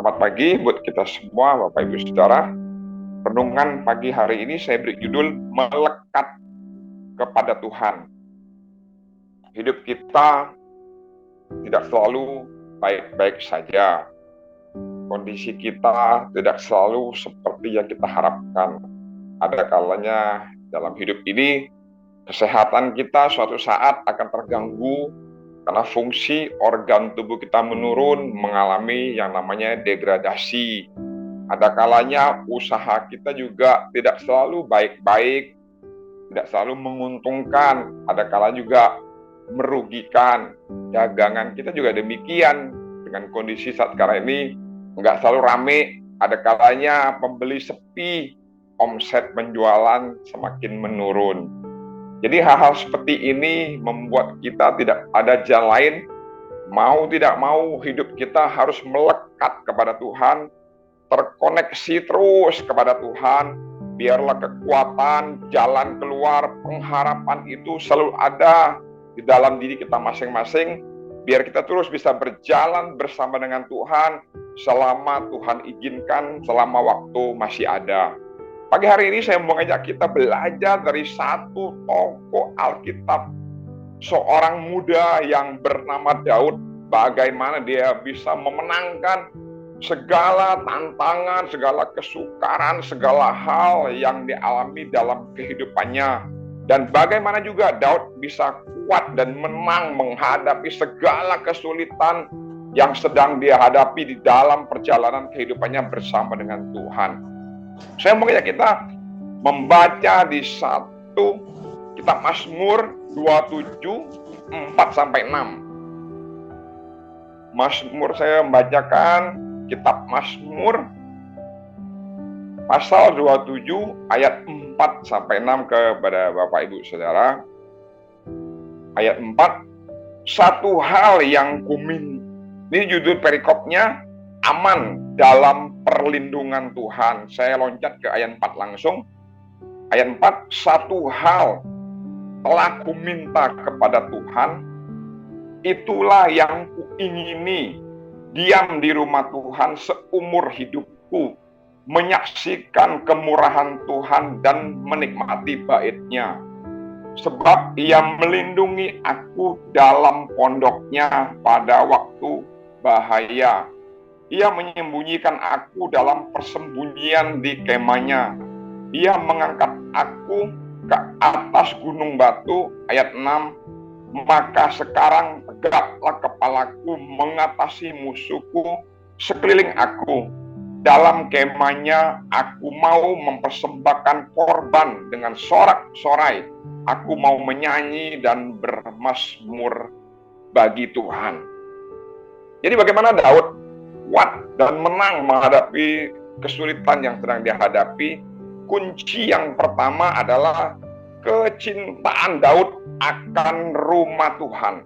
Selamat pagi buat kita semua, Bapak Ibu Saudara. Renungan pagi hari ini saya beri judul Melekat kepada Tuhan. Hidup kita tidak selalu baik-baik saja. Kondisi kita tidak selalu seperti yang kita harapkan. Ada kalanya dalam hidup ini, kesehatan kita suatu saat akan terganggu karena fungsi organ tubuh kita menurun, mengalami yang namanya degradasi. Ada kalanya usaha kita juga tidak selalu baik-baik, tidak selalu menguntungkan. Ada kalanya juga merugikan. Dagangan kita juga demikian. Dengan kondisi saat sekarang ini nggak selalu rame. Ada kalanya pembeli sepi, omset penjualan semakin menurun. Jadi hal-hal seperti ini membuat kita tidak ada jalan lain. Mau tidak mau hidup kita harus melekat kepada Tuhan, terkoneksi terus kepada Tuhan. Biarlah kekuatan, jalan keluar, pengharapan itu selalu ada di dalam diri kita masing-masing. Biar kita terus bisa berjalan bersama dengan Tuhan selama Tuhan izinkan, selama waktu masih ada. Pagi hari ini saya mau mengajak kita belajar dari satu tokoh Alkitab. Seorang muda yang bernama Daud, bagaimana dia bisa memenangkan segala tantangan, segala kesukaran, segala hal yang dialami dalam kehidupannya. Dan bagaimana juga Daud bisa kuat dan menang menghadapi segala kesulitan yang sedang dia hadapi di dalam perjalanan kehidupannya bersama dengan Tuhan. Saya mau mengajak kita membaca di satu kitab Mazmur 27, 4-6. Mazmur, saya membacakan kitab Mazmur pasal 27 ayat 4-6 kepada Bapak Ibu Saudara. Ayat 4, satu hal yang ini judul perikopnya, aman dalam perlindungan Tuhan. Saya loncat ke ayat 4 langsung. Ayat 4, satu hal telah kuminta kepada Tuhan, itulah yang kuingini, diam di rumah Tuhan seumur hidupku, menyaksikan kemurahan Tuhan dan menikmati bait-Nya. Sebab Ia melindungi aku dalam pondoknya pada waktu bahaya. Ia menyembunyikan aku dalam persembunyian di kemahnya. Ia mengangkat aku ke atas gunung batu. Ayat 6, maka sekarang tegaklah kepalaku mengatasi musuhku sekeliling aku. Dalam kemahnya aku mau mempersembahkan korban dengan sorak-sorai. Aku mau menyanyi dan bermazmur bagi Tuhan. Jadi bagaimana Daud kuat dan menang menghadapi kesulitan yang sedang dihadapi? Kunci yang pertama adalah kecintaan Daud akan rumah Tuhan.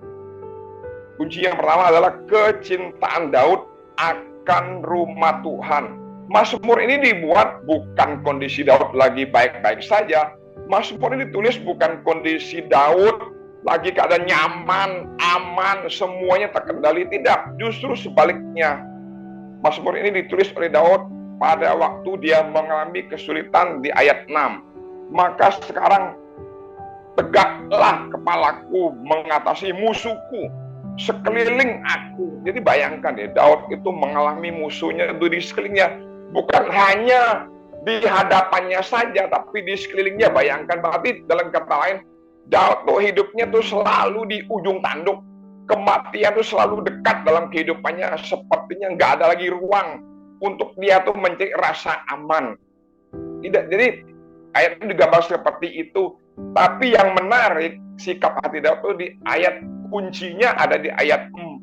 Kunci yang pertama adalah kecintaan Daud akan rumah Tuhan. Mazmur ini dibuat bukan kondisi Daud lagi baik-baik saja. Mazmur ini ditulis bukan kondisi Daud lagi keadaan nyaman, aman, semuanya terkendali. Tidak, justru sebaliknya. Mazmur ini ditulis oleh Daud pada waktu dia mengalami kesulitan di ayat 6. Maka sekarang tegaklah kepalaku mengatasi musuhku sekeliling aku. Jadi bayangkan ya, Daud itu mengalami musuhnya itu di sekelilingnya. Bukan hanya di hadapannya saja, tapi di sekelilingnya. Bayangkan, berarti dalam kata lain, Daud tuh hidupnya tuh selalu di ujung tanduk. Kematian tuh selalu dekat dalam kehidupannya. Sepertinya nggak ada lagi ruang untuk dia tuh mencari rasa aman. Tidak, jadi ayat itu digambar seperti itu. Tapi yang menarik, sikap hati Daud itu di ayat kuncinya ada di ayat 4.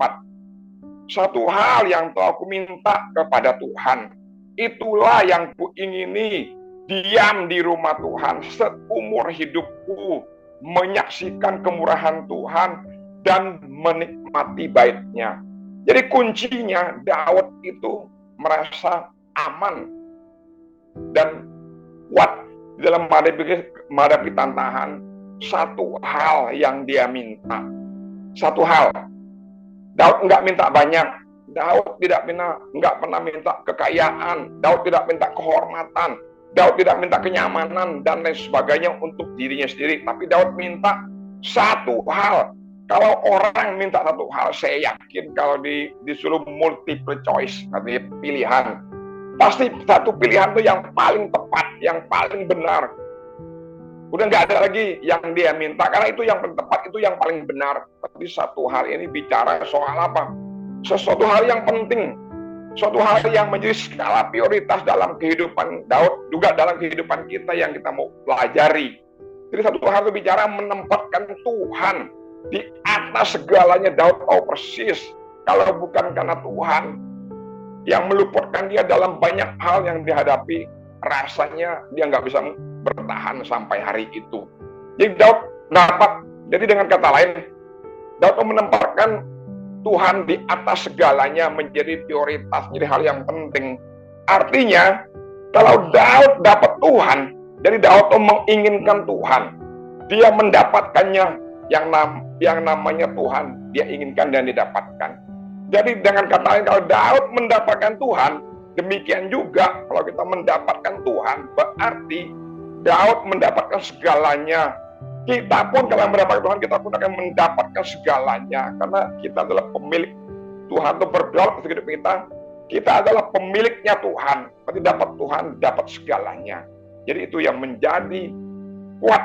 Satu hal yang telah aku minta kepada Tuhan, itulah yang kuingini, diam di rumah Tuhan seumur hidupku, menyaksikan kemurahan Tuhan dan menikmati bait-Nya. Jadi kuncinya Daud itu merasa aman dan kuat dalam menghadapi tantangan. Satu hal yang dia minta, satu hal. Daud nggak minta banyak, Daud nggak pernah minta kekayaan, Daud tidak minta kehormatan, Daud tidak minta kenyamanan dan lain sebagainya untuk dirinya sendiri. Tapi Daud minta satu hal. Kalau orang minta satu hal, saya yakin kalau disuruh multiple choice, artinya pilihan, pasti satu pilihan itu yang paling tepat, yang paling benar. Udah nggak ada lagi yang dia minta, karena itu yang paling tepat, itu yang paling benar. Tapi satu hal ini bicara soal apa? Sesuatu hal yang penting, suatu hal yang menjadi skala prioritas dalam kehidupan Daud, juga dalam kehidupan kita yang kita mau pelajari. Jadi satu hal itu bicara menempatkan Tuhan di atas segalanya. Daud tahu persis kalau bukan karena Tuhan yang meluputkan dia dalam banyak hal yang dihadapi, rasanya dia nggak bisa bertahan sampai hari itu. Jadi Daud jadi dengan kata lain, Daud menempatkan Tuhan di atas segalanya menjadi prioritas, jadi hal yang penting. Artinya, kalau Daud dapat Tuhan, jadi Daud menginginkan Tuhan, dia mendapatkannya, yang namanya Tuhan, dia inginkan dan didapatkan. Jadi dengan kata lain, kalau Daud mendapatkan Tuhan, demikian juga kalau kita mendapatkan Tuhan, berarti Daud mendapatkan segalanya. Kita pun kalau mendapatkan Tuhan, kita pun akan mendapatkan segalanya. Karena kita adalah pemilik. Tuhan itu berdoa atas hidup kita. Kita adalah pemiliknya Tuhan. Berarti dapat Tuhan, dapat segalanya. Jadi itu yang menjadi kuat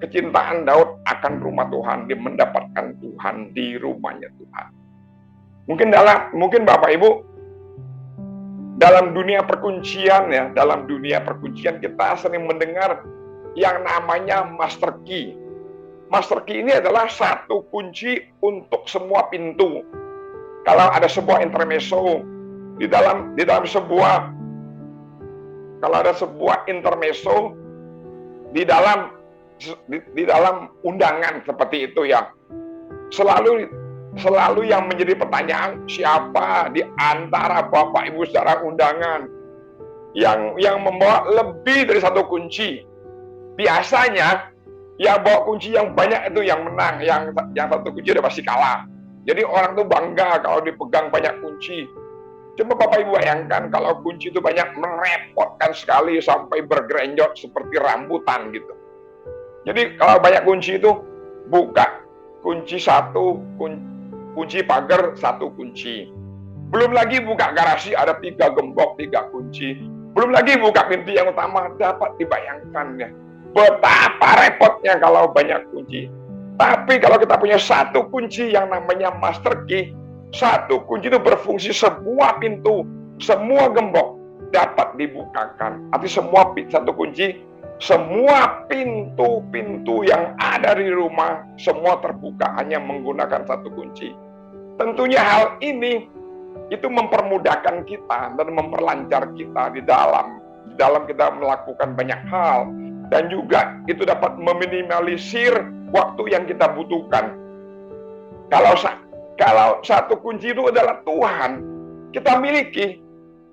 kecintaan Daud akan rumah Tuhan. Dia mendapatkan Tuhan di rumahnya Tuhan. Mungkin Bapak Ibu, dalam dunia perkuncian kita sering mendengar yang namanya master key. Master key ini adalah satu kunci untuk semua pintu. Kalau ada sebuah intermezzo di dalam sebuah intermezzo di dalam undangan seperti itu ya, selalu yang menjadi pertanyaan, siapa di antara Bapak Ibu saudara undangan yang membawa lebih dari satu kunci? Biasanya yang bawa kunci yang banyak itu yang menang, yang satu kunci udah pasti kalah. Jadi orang tuh bangga kalau dipegang banyak kunci. Coba Bapak Ibu bayangkan kalau kunci itu banyak, merepotkan sekali sampai bergerenjot seperti rambutan gitu. Jadi kalau banyak kunci itu, buka kunci satu, kunci pagar satu kunci. Belum lagi buka garasi ada 3 gembok, 3 kunci. Belum lagi buka pintu yang utama, dapat dibayangkan ya. Betapa repotnya kalau banyak kunci. Tapi kalau kita punya satu kunci yang namanya master key, satu kunci itu berfungsi semua pintu, semua gembok dapat dibukakan. Artinya satu kunci, semua pintu-pintu yang ada di rumah, semua terbuka hanya menggunakan satu kunci. Tentunya hal ini itu mempermudahkan kita dan memperlancar kita di dalam kita melakukan banyak hal. Dan juga itu dapat meminimalisir waktu yang kita butuhkan. Kalau satu kunci itu adalah Tuhan, kita miliki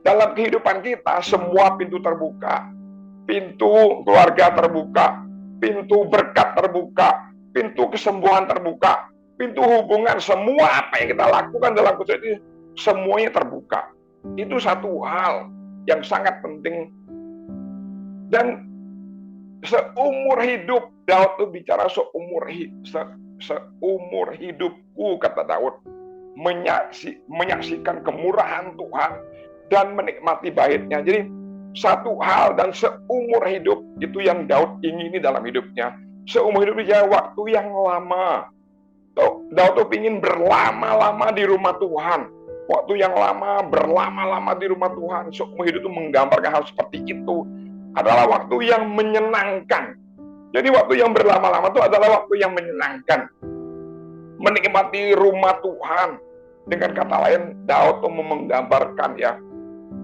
dalam kehidupan kita, semua pintu terbuka. Pintu keluarga terbuka, pintu berkat terbuka, pintu kesembuhan terbuka, pintu hubungan, semua apa yang kita lakukan dalam kehidupan ini, semuanya terbuka. Itu satu hal yang sangat penting. Dan seumur hidup, Daud itu bicara seumur hidupku, kata Daud, menyaksikan kemurahan Tuhan dan menikmati baitnya. Jadi satu hal dan seumur hidup itu yang Daud ingini dalam hidupnya. Seumur hidup dia waktu yang lama. Daud tuh ingin berlama-lama di rumah Tuhan. Waktu yang lama, berlama-lama di rumah Tuhan. Seumur hidup itu menggambarkan hal seperti itu. Adalah waktu yang menyenangkan. Jadi waktu yang berlama-lama itu adalah waktu yang menyenangkan. Menikmati rumah Tuhan. Dengan kata lain, Daud itu menggambarkan ya,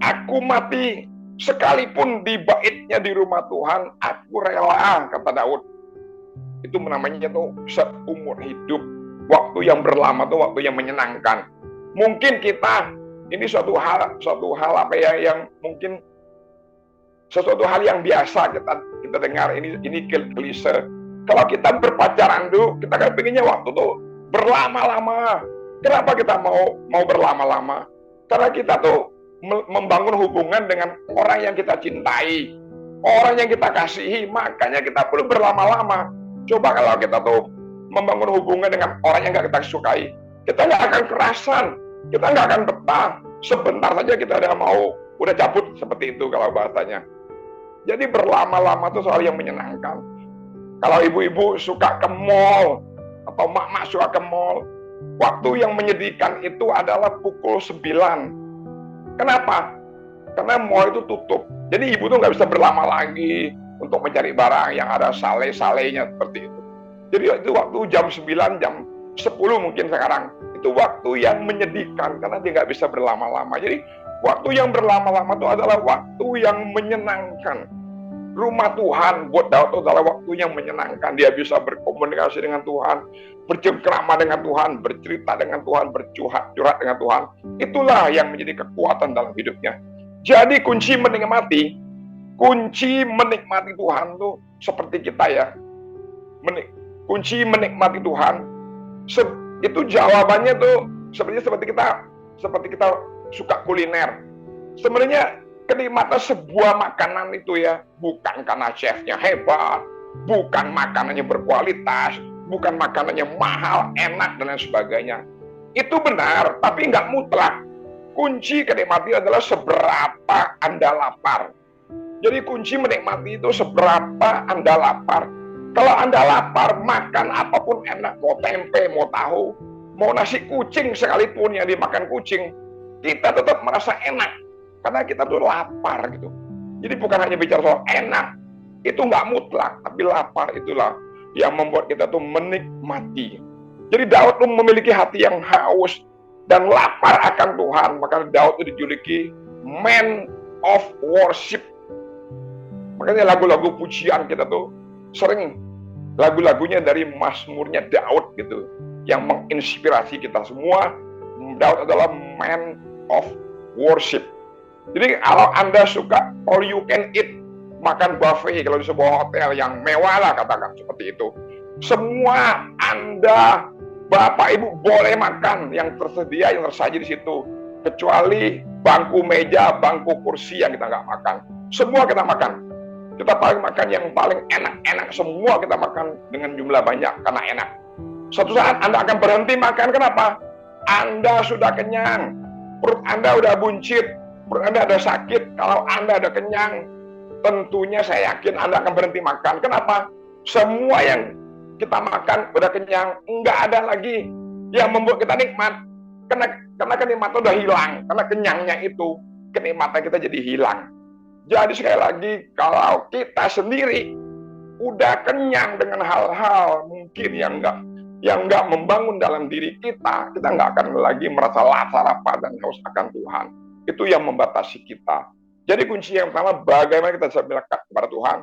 aku mati sekalipun di baitnya di rumah Tuhan, aku rela, kata Daud. Itu namanya tuh seumur hidup. Waktu yang berlama itu waktu yang menyenangkan. Mungkin kita, ini suatu hal apa ya, yang mungkin sesuatu hal yang biasa kita dengar, ini klise. Kalau kita berpacaran dulu, kita kan pengennya waktu tuh berlama-lama. Kenapa kita mau berlama-lama? Karena kita tuh membangun hubungan dengan orang yang kita cintai, orang yang kita kasihi, makanya kita perlu berlama-lama. Coba kalau kita tuh membangun hubungan dengan orang yang gak kita sukai, kita nggak akan kerasan, kita nggak akan betah. Sebentar saja kita udah cabut, seperti itu kalau bahasanya. Jadi berlama-lama itu soal yang menyenangkan. Kalau ibu-ibu suka ke mall, atau mak-mak suka ke mall, waktu yang menyedihkan itu adalah pukul 9. Kenapa? Karena mall itu tutup. Jadi ibu tuh nggak bisa berlama lagi untuk mencari barang yang ada sale-salenya seperti itu. Jadi itu waktu jam 9, jam 10 mungkin sekarang. Itu waktu yang menyedihkan karena dia nggak bisa berlama-lama. Jadi waktu yang berlama-lama itu adalah waktu yang menyenangkan. Rumah Tuhan buat Daud itu adalah waktu yang menyenangkan. Dia bisa berkomunikasi dengan Tuhan, bercengkrama dengan Tuhan, bercerita dengan Tuhan, bercurhat dengan Tuhan. Itulah yang menjadi kekuatan dalam hidupnya. Jadi kunci menikmati Tuhan tuh seperti kita ya. Kunci menikmati Tuhan itu jawabannya tuh seperti kita suka kuliner. Sebenarnya kenikmatan sebuah makanan itu ya bukan karena chefnya hebat, bukan makanannya berkualitas, bukan makanannya mahal, enak dan lain sebagainya. Itu benar, tapi nggak mutlak. Kunci kenikmatan adalah seberapa Anda lapar. Jadi kunci menikmati itu seberapa Anda lapar. Kalau Anda lapar, makan apapun enak, mau tempe, mau tahu, mau nasi kucing sekalipun yang dimakan kucing, kita tetap merasa enak. Karena kita tuh lapar gitu. Jadi bukan hanya bicara soal enak, itu nggak mutlak, tapi lapar itulah yang membuat kita tuh menikmati. Jadi Daud tuh memiliki hati yang haus dan lapar akan Tuhan, maka Daud itu dijuluki man of worship. Makanya lagu-lagu pujian kita tuh sering lagu-lagunya dari Mazmurnya Daud gitu, yang menginspirasi kita semua. Daud adalah man of worship. Jadi kalau Anda suka all you can eat, makan buffet kalau di sebuah hotel yang mewah lah katakan seperti itu, semua Anda, Bapak Ibu boleh makan yang tersedia, yang tersaji di situ, kecuali bangku meja, bangku kursi yang kita nggak makan. Semua kita makan. Kita paling makan yang paling enak-enak, semua kita makan dengan jumlah banyak karena enak. Suatu saat Anda akan berhenti makan, kenapa? Anda sudah kenyang, perut Anda udah buncit, perut Anda ada sakit. Kalau Anda ada kenyang, tentunya saya yakin Anda akan berhenti makan. Kenapa? Semua yang kita makan udah kenyang, nggak ada lagi yang membuat kita nikmat. Karena kenikmatan udah hilang, karena kenyangnya itu, kenikmatan kita jadi hilang. Jadi sekali lagi, kalau kita sendiri udah kenyang dengan hal-hal mungkin yang nggak membangun dalam diri kita nggak akan lagi merasa lapar dan haus akan Tuhan. Itu yang membatasi kita. Jadi kunci yang pertama, bagaimana kita bisa melekat kepada Tuhan.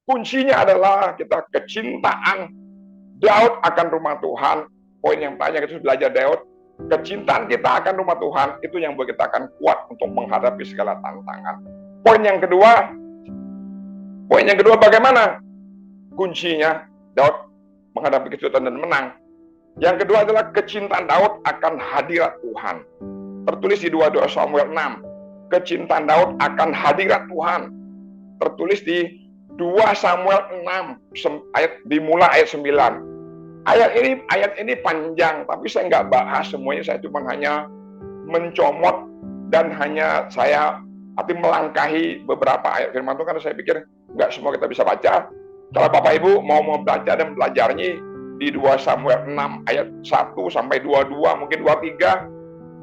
Kuncinya adalah kita kecintaan Daud akan rumah Tuhan. Poin yang banyak itu belajar Daud. Kecintaan kita akan rumah Tuhan, itu yang buat kita akan kuat untuk menghadapi segala tantangan. Poin yang kedua, bagaimana kuncinya Daud menghadapi kesulitan dan menang. Yang kedua adalah kecintaan Daud akan hadirat Tuhan. Tertulis di 2 Samuel 6. Kecintaan Daud akan hadirat Tuhan. Tertulis di 2 Samuel 6, dimulai ayat 9. Ayat ini panjang, tapi saya nggak bahas semuanya. Saya cuma hanya mencomot dan hanya saya melangkahi beberapa ayat firman Tuhan, karena saya pikir nggak semua kita bisa baca. Kalau Bapak Ibu mau membaca dan belajarnya di 2 Samuel 6 ayat 1 sampai 22, mungkin 23,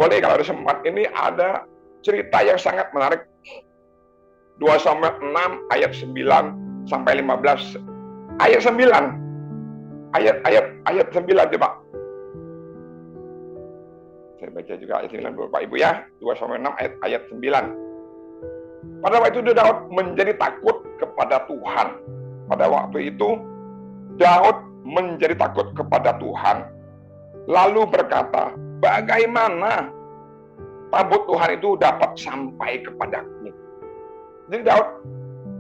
boleh kalau ada sempat. Ini ada cerita yang sangat menarik. 2 Samuel 6 ayat 9 sampai 15. Ayat 9. Ayat 9 coba. Saya baca juga ayat 9 Bapak Ibu ya. 2 Samuel 6 ayat 9. Pada waktu itu Daud menjadi takut kepada Tuhan. Pada waktu itu Daud menjadi takut kepada Tuhan, lalu berkata, bagaimana tabut Tuhan itu dapat sampai kepadaku? Jadi Daud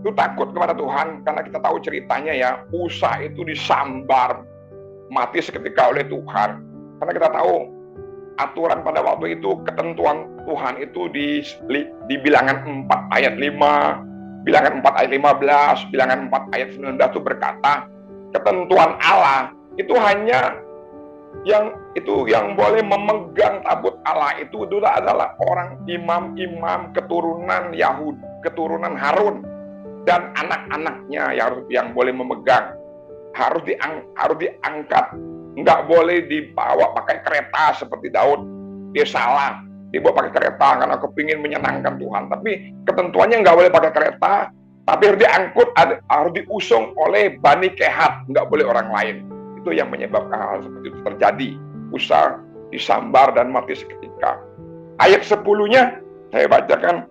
itu takut kepada Tuhan, karena kita tahu ceritanya ya, Usa itu disambar mati seketika oleh Tuhan. Karena kita tahu aturan pada waktu itu, ketentuan Tuhan itu di Bilangan 4 ayat 5, Bilangan 4 ayat 15, Bilangan 4 ayat 19 itu berkata, ketentuan Allah itu hanya yang boleh memegang tabut Allah itu adalah orang imam-imam keturunan Yahudi, keturunan Harun, dan anak-anaknya yang boleh memegang. Harus diangkat, nggak boleh dibawa pakai kereta seperti Daud. Dia salah, dibawa pakai kereta karena kepingin menyenangkan Tuhan. Tapi ketentuannya nggak boleh pakai kereta, tapi harus diangkut, harus diusung oleh Bani Kehat, nggak boleh orang lain. Itu yang menyebabkan hal seperti itu terjadi. Usa disambar dan mati seketika. Ayat 10-nya saya bacakan.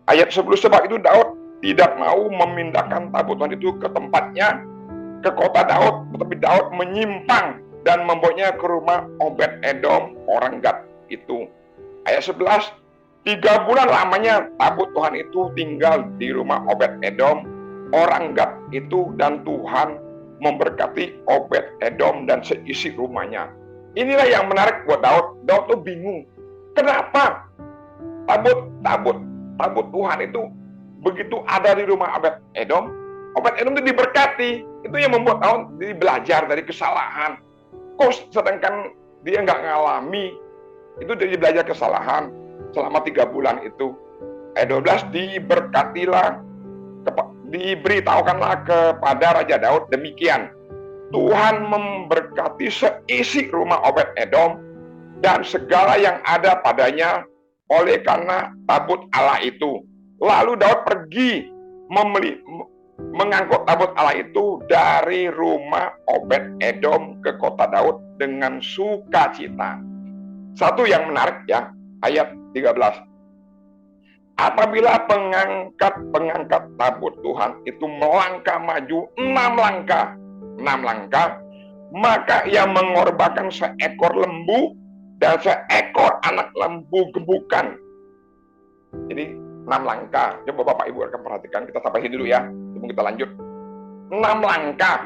Ayat 10, sebab itu Daud tidak mau memindahkan tabut Tuhan itu ke tempatnya, ke kota Daud, tetapi Daud menyimpang dan membawanya ke rumah Obed Edom, orang Gad itu. Ayat 11, 3 bulan lamanya tabut Tuhan itu tinggal di rumah Obed Edom, orang Gad itu, dan Tuhan memberkati Obed Edom dan seisi rumahnya. Inilah yang menarik buat Daud. Daud tuh bingung. Kenapa tabut Tuhan itu begitu ada di rumah Obed Edom itu diberkati. Itu yang membuat Daud jadi belajar dari kesalahan. Kok sedangkan dia nggak ngalami, itu jadi belajar kesalahan selama 3 bulan itu. Ayat 12, diberitahukanlah kepada Raja Daud demikian, Tuhan memberkati seisi rumah Obed Edom dan segala yang ada padanya oleh karena tabut Allah itu. Lalu Daud pergi mengangkut tabut Allah itu dari rumah Obed Edom ke kota Daud dengan sukacita. Satu yang menarik ya, ayat 13. Apabila pengangkat tabut Tuhan itu melangkah maju 6 langkah, maka ia mengorbankan seekor lembu dan seekor anak lembu gebukan. Jadi 6 langkah. Coba Bapak Ibu akan perhatikan, kita sampai sini dulu ya, sebelum kita lanjut. 6 langkah.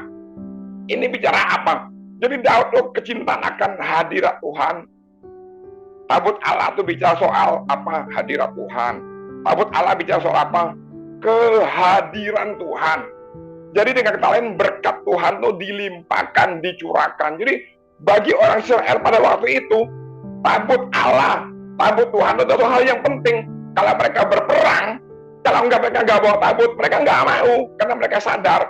Ini bicara apa? Jadi Daud tuh kecintaan akan hadirat Tuhan. Tabut Allah itu bicara soal apa? Hadirat Tuhan. Tabut Allah bicara soal apa? Kehadiran Tuhan. Jadi dengan kata lain, berkat Tuhan itu dilimpahkan, dicurahkan. Jadi bagi orang Israel pada waktu itu, tabut Allah, tabut Tuhan itu hal yang penting. Kalau mereka berperang, kalau mereka nggak bawa tabut, mereka nggak mau. Karena mereka sadar,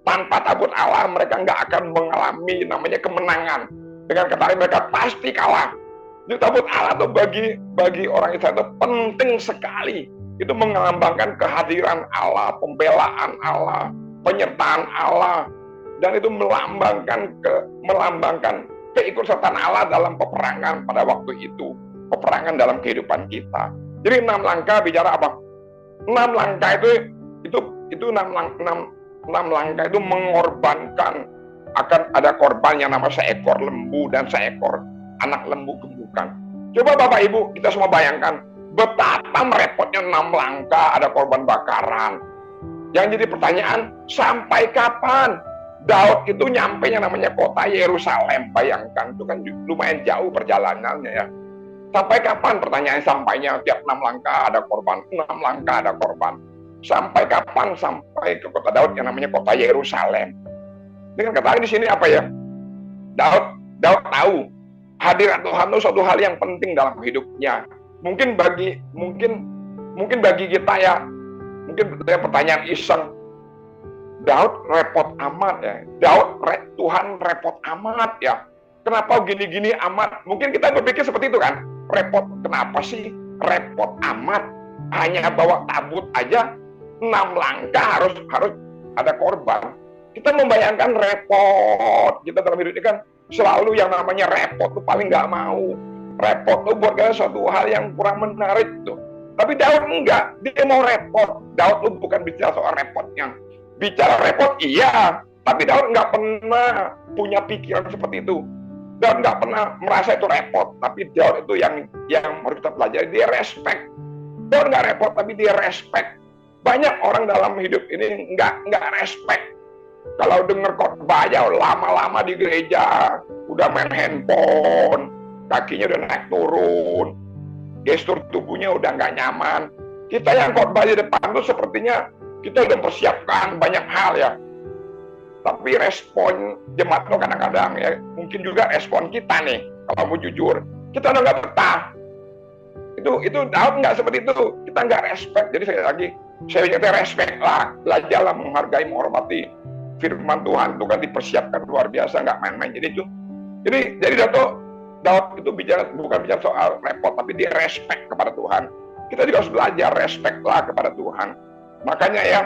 tanpa tabut Allah, mereka nggak akan mengalami namanya kemenangan. Dengan kata lain, mereka pasti kalah. Jadi tabut Allah itu bagi orang Israel itu penting sekali. Itu melambangkan kehadiran Allah, pembelaan Allah, penyertaan Allah, dan itu melambangkan keikutsertaan Allah dalam peperangan pada waktu itu, peperangan dalam kehidupan kita. Jadi 6 langkah bicara apa? 6 langkah itu 6 langkah itu mengorbankan, akan ada korban yang nama seekor lembu dan seekor anak lembu gebukan. Coba Bapak Ibu kita semua bayangkan betapa merepotnya 6 langkah ada korban bakaran. Yang jadi pertanyaan, sampai kapan Daud itu nyampe yang namanya kota Yerusalem? Bayangkan, itu kan lumayan jauh perjalanannya ya. Sampai kapan pertanyaan sampainya? Tiap 6 langkah ada korban, 6 langkah ada korban. Sampai kapan sampai ke kota Daud yang namanya kota Yerusalem? Dengan kata di sini apa ya? Daud tahu hadirat Tuhan itu suatu hal yang penting dalam hidupnya. Mungkin bagi kita ya, mungkin pertanyaan iseng, Daud repot amat ya, Tuhan repot amat ya, kenapa gini-gini amat? Mungkin kita berpikir seperti itu kan, repot, kenapa sih repot amat, hanya bawa tabut aja 6 langkah harus ada korban. Kita membayangkan repot, kita dalam hidup ini kan selalu yang namanya repot tuh paling nggak mau. Repot tuh buat kita suatu hal yang kurang menarik tuh. Tapi Daud enggak, dia mau repot. Daud tuh bukan bicara soal repotnya. Bicara repot iya, tapi Daud nggak pernah punya pikiran seperti itu. Daud nggak pernah merasa itu repot, tapi Daud itu yang harus kita pelajari, dia respect. Daud nggak repot, tapi dia respect. Banyak orang dalam hidup ini nggak respect. Kalau dengar khotbah aja lama-lama di gereja, udah main handphone, kakinya udah naik turun, gestur tubuhnya udah nggak nyaman. Kita yang khotbah di depan tuh sepertinya kita udah mempersiapkan banyak hal ya. Tapi respon jemaat tuh kadang-kadang ya, mungkin juga respon kita nih, kalau mau jujur, kita udah nggak betah. Itu Daud nggak seperti itu, kita nggak respect. Jadi saya respect lah, belajarlah menghargai, menghormati firman Tuhan itu kan dipersiapkan luar biasa, nggak main-main. Jadi Daud itu bukan bicara soal repot, tapi dia respect kepada Tuhan. Kita juga harus belajar respect lah kepada Tuhan. Makanya ya,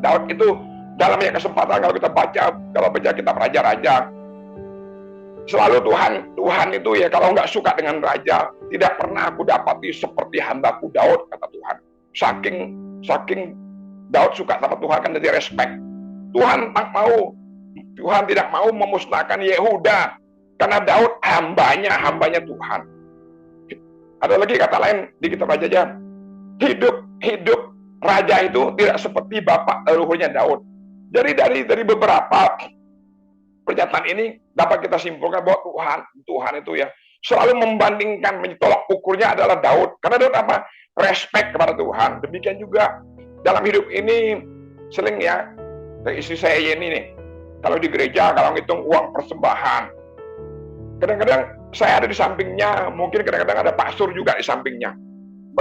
Daud itu dalam banyak kesempatan kalau kita baca kitab raja-raja, selalu Tuhan itu ya, kalau nggak suka dengan raja, tidak pernah aku dapati seperti hambaku Daud, kata Tuhan. Saking Daud suka sama Tuhan, kan jadi respect. Tuhan tidak mau memusnahkan Yehuda, karena Daud hambanya Tuhan. Ada lagi kata lain di kitab raja, hidup raja itu tidak seperti bapak leluhurnya Daud. Jadi dari beberapa pernyataan ini dapat kita simpulkan bahwa Tuhan itu ya selalu membandingkan, mencolok ukurnya adalah Daud. Karena Daud apa? Respect kepada Tuhan. Demikian juga dalam hidup ini sering ya, istri saya Yeni nih, kalau di gereja kalau ngitung uang persembahan, kadang-kadang saya ada di sampingnya, mungkin kadang-kadang ada pastor juga di sampingnya.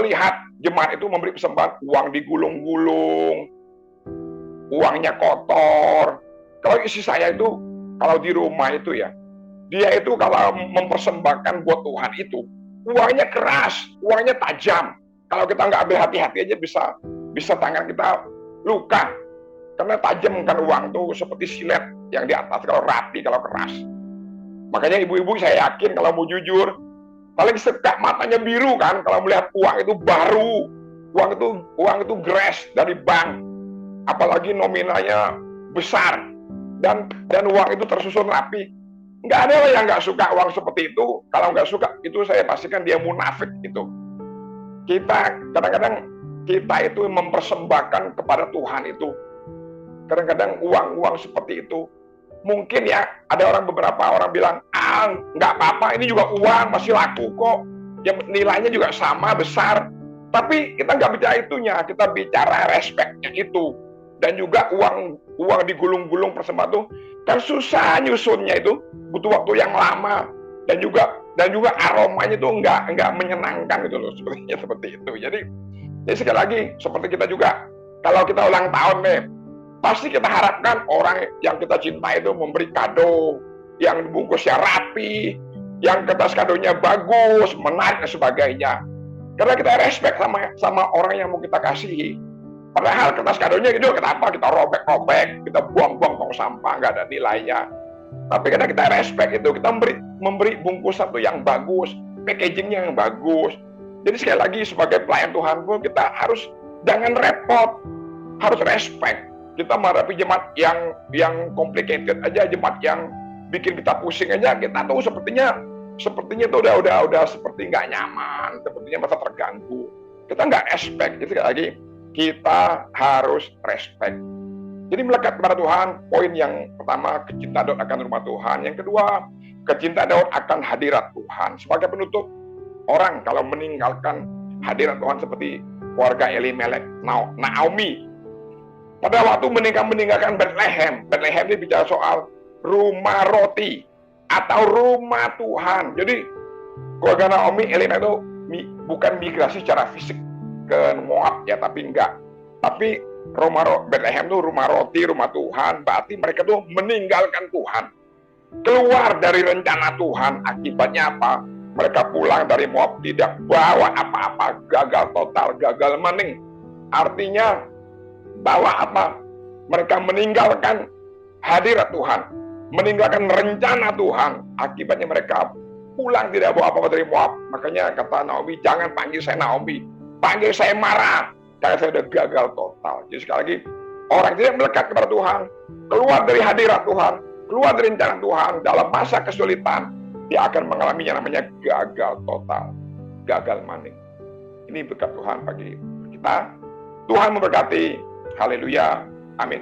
Melihat jemaat itu memberi persembahan, uang digulung-gulung, uangnya kotor. Kalau istri saya itu, kalau di rumah itu ya, dia itu kalau mempersembahkan buat Tuhan itu, uangnya keras, uangnya tajam. Kalau kita nggak ambil hati-hati aja bisa tangan kita luka. Karena tajam kan uang tuh seperti silet yang di atas, kalau rapi, kalau keras. Makanya ibu-ibu saya yakin kalau mau jujur, paling sekak matanya biru kan kalau melihat uang itu baru, uang itu gres dari bank, apalagi nominalnya besar dan uang itu tersusun rapi. Nggak ada yang nggak suka uang seperti itu. Kalau nggak suka itu saya pastikan dia munafik itu. Kita kadang-kadang kita itu mempersembahkan kepada Tuhan itu. Kadang-kadang uang seperti itu. Mungkin ya ada beberapa orang bilang, nggak apa-apa, ini juga uang masih laku kok. Ya nilainya juga sama besar. Tapi kita nggak bicara itunya, kita bicara respectnya itu. Dan juga uang digulung-gulung persembahan itu kan susah nyusunnya itu, butuh waktu yang lama dan juga aromanya itu nggak menyenangkan gitu loh, sepertinya seperti itu. Jadi sekali lagi seperti kita juga kalau kita ulang tahun nih, pasti kita harapkan orang yang kita cintai itu memberi kado yang bungkusnya rapi, yang kertas kadonya bagus, menarik dan sebagainya. Karena kita respect sama orang yang mau kita kasihi. Padahal kertas kadonya itu kenapa kita robek-robek, kita buang-buang tong sampah, nggak ada nilainya. Tapi karena kita respect itu, kita memberi bungkusan itu yang bagus, packagingnya yang bagus. Jadi sekali lagi sebagai pelayan Tuhan pun kita harus jangan repot, harus respect. Kita menghadapi jemaat yang complicated aja, jemaat yang bikin kita pusing aja, kita tuh sepertinya tuh udah seperti nggak nyaman, sepertinya merasa terganggu. Kita nggak respect. Jadi sekali lagi kita harus respect. Jadi melekat kepada Tuhan, poin yang pertama, kecintaan Daud akan rumah Tuhan. Yang kedua, kecintaan Daud akan hadirat Tuhan. Sebagai penutup, orang kalau meninggalkan hadirat Tuhan seperti keluarga Elimelek, Naomi, pada waktu meninggalkan Bethlehem ini bicara soal rumah roti atau rumah Tuhan. Jadi keluarga Naomi, Elimelek itu bukan migrasi secara fisik ke Moab ya, tapi enggak. Tapi Bethlehem itu rumah roti, rumah Tuhan. Berarti mereka tuh meninggalkan Tuhan, keluar dari rencana Tuhan. Akibatnya apa? Mereka pulang dari Moab tidak bawa apa-apa, gagal total, gagal maning. Artinya bawa apa? Mereka meninggalkan hadirat Tuhan, meninggalkan rencana Tuhan. Akibatnya mereka pulang tidak bawa apa-apa dari Moab. Makanya kata Naomi, jangan panggil saya Naomi, panggil saya Mara, karena saya sudah gagal total. Jadi sekali lagi, orang tidak melekat kepada Tuhan, keluar dari hadirat Tuhan, keluar dari rencana Tuhan, dalam masa kesulitan, dia akan mengalami yang namanya gagal total, gagal maning. Ini berkat Tuhan bagi kita. Tuhan memberkati. Haleluya. Amin.